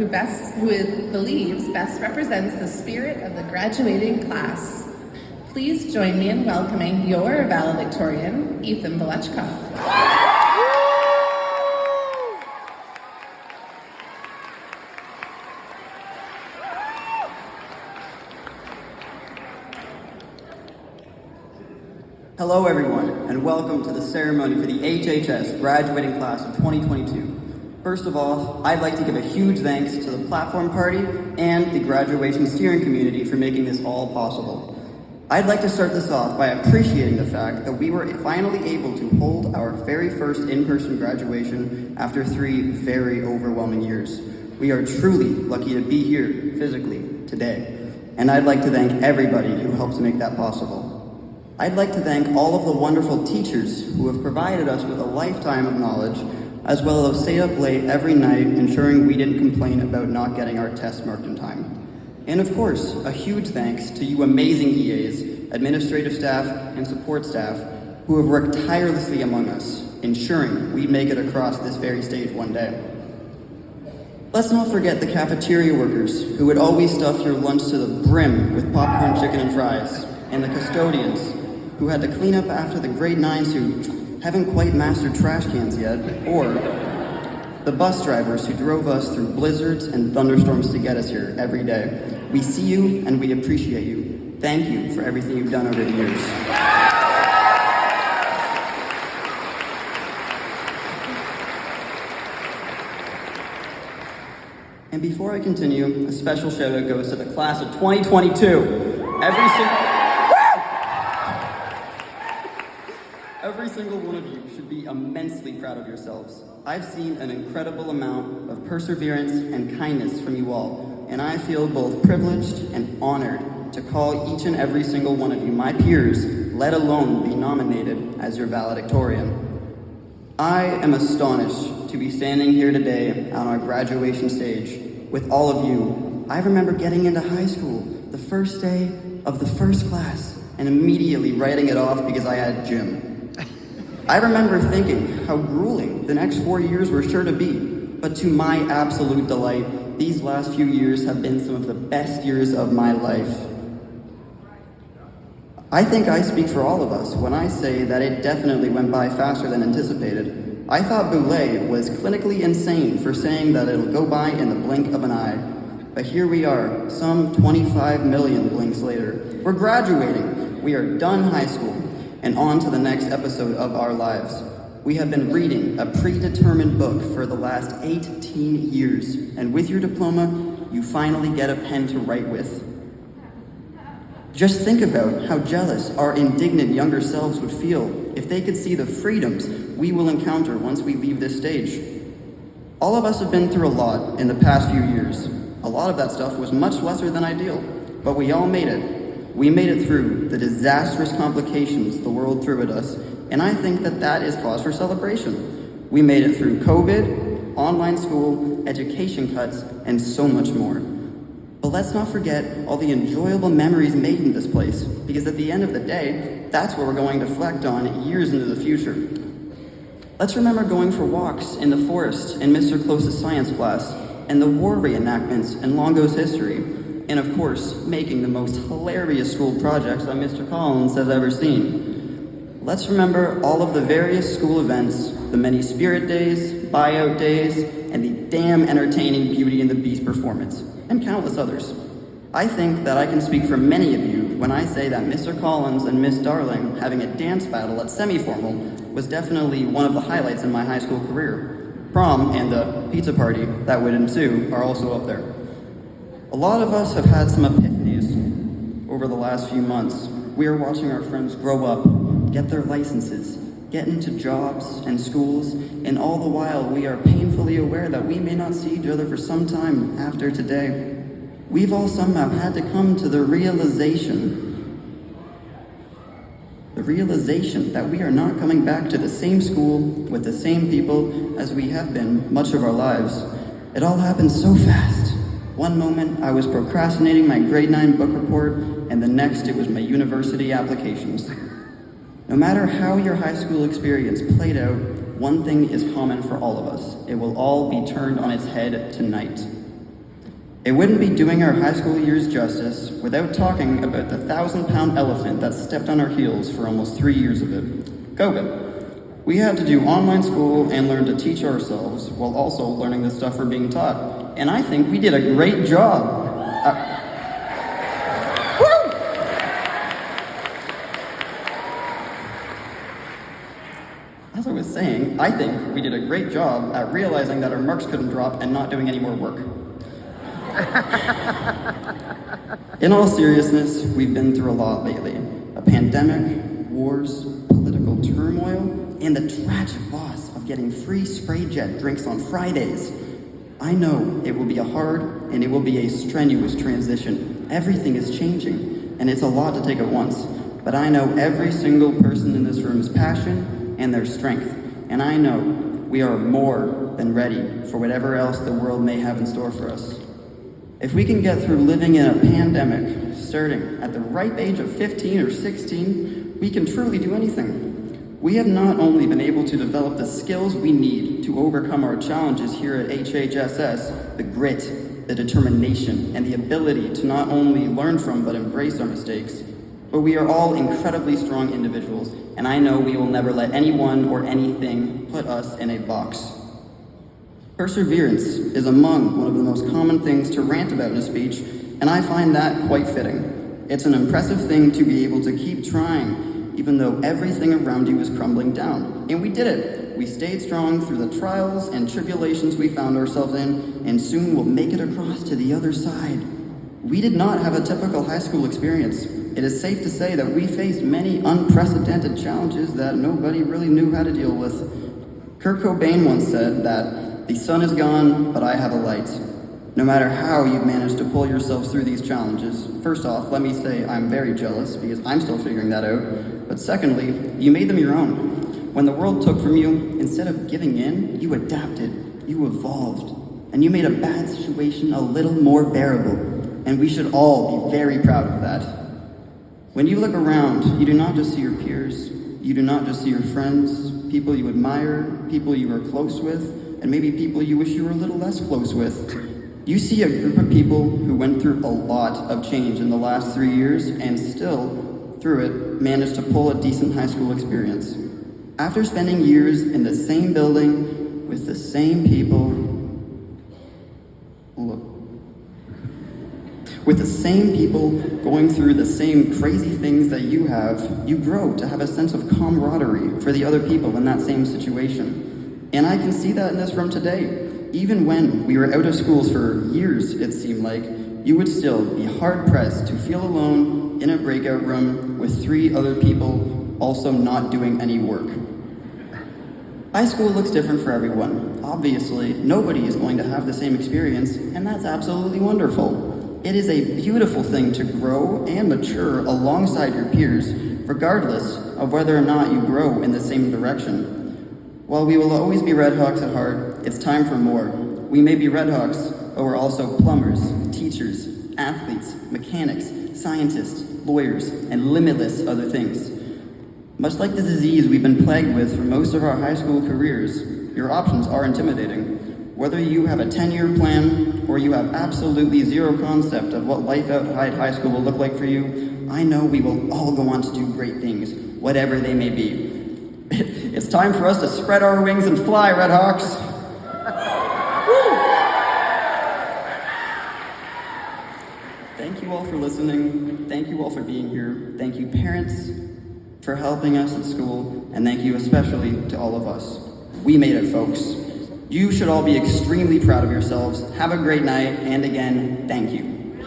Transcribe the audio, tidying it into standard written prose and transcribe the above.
who it believes best represents the spirit of the graduating class. Please join me in welcoming your valedictorian, Ethan Valechkov. Hello everyone, and welcome to the ceremony for the HHS graduating class of 2022. First of all, I'd like to give a huge thanks to the platform party and the graduation steering community for making this all possible. I'd like to start this off by appreciating the fact that we were finally able to hold our very first in-person graduation after 3 very overwhelming years. We are truly lucky to be here physically today, and I'd like to thank everybody who helped make that possible. I'd like to thank all of the wonderful teachers who have provided us with a lifetime of knowledge, as well as stayed up late every night ensuring we didn't complain about not getting our tests marked in time. And of course, a huge thanks to you amazing EAs, administrative staff, and support staff who have worked tirelessly among us, ensuring we make it across this very stage one day. Let's not forget the cafeteria workers who would always stuff your lunch to the brim with popcorn, chicken, and fries, and the custodians who had to clean up after the grade 9s who haven't quite mastered trash cans yet, or the bus drivers who drove us through blizzards and thunderstorms to get us here every day. We see you and we appreciate you. Thank you for everything you've done over the years. And before I continue, a special shout out goes to the class of 2022. Every single one of you should be immensely proud of yourselves. I've seen an incredible amount of perseverance and kindness from you all, and I feel both privileged and honored to call each and every single one of you my peers, let alone be nominated as your valedictorian. I am astonished to be standing here today on our graduation stage with all of you. I remember getting into high school the first day of the first class and immediately writing it off because I had gym. I remember thinking how grueling the next 4 years were sure to be, but to my absolute delight, these last few years have been some of the best years of my life. I think I speak for all of us when I say that it definitely went by faster than anticipated. I thought Boulay was clinically insane for saying that it'll go by in the blink of an eye. But here we are, some 25 million blinks later. We're graduating. We are done high school and on to the next episode of our lives. We have been reading a predetermined book for the last 18 years, and with your diploma, you finally get a pen to write with. Just think about how jealous our indignant younger selves would feel if they could see the freedoms we will encounter once we leave this stage. All of us have been through a lot in the past few years. A lot of that stuff was much lesser than ideal, but we all made it. We made it through the disastrous complications the world threw at us, and I think that is cause for celebration. We made it through COVID, online school, education cuts, and so much more. But let's not forget all the enjoyable memories made in this place, because at the end of the day, that's what we're going to reflect on years into the future. Let's remember going for walks in the forest in Mr. Close's science class, and the war reenactments in Longo's history, and of course, making the most hilarious school projects that Mr. Collins has ever seen. Let's remember all of the various school events, the many spirit days, buyout days, and the damn entertaining Beauty and the Beast performance, and countless others. I think that I can speak for many of you when I say that Mr. Collins and Miss Darling having a dance battle at semi-formal was definitely one of the highlights in my high school career. Prom and the pizza party that would ensue are also up there. A lot of us have had some epiphanies over the last few months. We are watching our friends grow up, get their licenses, get into jobs and schools, and all the while we are painfully aware that we may not see each other for some time after today. We've all somehow had to come to the realization that we are not coming back to the same school with the same people as we have been much of our lives. It all happened so fast. One moment I was procrastinating my grade 9 book report, and the next it was my university applications. No matter how your high school experience played out, one thing is common for all of us. It will all be turned on its head tonight. It wouldn't be doing our high school years justice without talking about the 1,000-pound elephant that stepped on our heels for almost 3 years of it, COVID. We had to do online school and learn to teach ourselves while also learning the stuff we're being taught. And I think we did a great job. As I was saying, I think we did a great job at realizing that our marks couldn't drop and not doing any more work. In all seriousness, we've been through a lot lately. A pandemic, wars, political turmoil, and the tragic loss of getting free spray jet drinks on Fridays. I know it will be a hard and it will be a strenuous transition. Everything is changing, and it's a lot to take at once. But I know every single person in this room's passion and their strength. And I know we are more than ready for whatever else the world may have in store for us. If we can get through living in a pandemic, starting at the ripe age of 15 or 16, we can truly do anything. We have not only been able to develop the skills we need to overcome our challenges here at HHSS, the grit, the determination, and the ability to not only learn from but embrace our mistakes, but we are all incredibly strong individuals, and I know we will never let anyone or anything put us in a box. Perseverance is among one of the most common things to rant about in a speech, and I find that quite fitting. It's an impressive thing to be able to keep trying, even though everything around you is crumbling down. And we did it. We stayed strong through the trials and tribulations we found ourselves in, and soon we'll make it across to the other side. We did not have a typical high school experience. It is safe to say that we faced many unprecedented challenges that nobody really knew how to deal with. Kurt Cobain once said that, "The sun is gone, but I have a light." No matter how you've managed to pull yourselves through these challenges, first off, let me say I'm very jealous because I'm still figuring that out. But secondly, you made them your own. When the world took from you, instead of giving in, you adapted, you evolved, and you made a bad situation a little more bearable. And we should all be very proud of that. When you look around, you do not just see your peers, you do not just see your friends, people you admire, people you are close with, and maybe people you wish you were a little less close with. You see a group of people who went through a lot of change in the last 3 years and still, through it, managed to pull a decent high school experience. After spending years in the same building with the same people, going through the same crazy things that you have, you grow to have a sense of camaraderie for the other people in that same situation. And I can see that in this room today. Even when we were out of schools for years, it seemed like, you would still be hard-pressed to feel alone in a breakout room with 3 other people also not doing any work. High school looks different for everyone. Obviously, nobody is going to have the same experience, and that's absolutely wonderful. It is a beautiful thing to grow and mature alongside your peers, regardless of whether or not you grow in the same direction. While we will always be Redhawks at heart, it's time for more. We may be Redhawks, but we're also plumbers, teachers, athletes, mechanics, scientists, lawyers, and limitless other things. Much like the disease we've been plagued with for most of our high school careers, your options are intimidating. Whether you have a 10-year plan or you have absolutely zero concept of what life outside high school will look like for you, I know we will all go on to do great things, whatever they may be. It's time for us to spread our wings and fly, Redhawks. Thank you all for listening. Thank you all for being here. Thank you, parents, for helping us at school. And thank you especially to all of us. We made it, folks. You should all be extremely proud of yourselves. Have a great night. And again, thank you.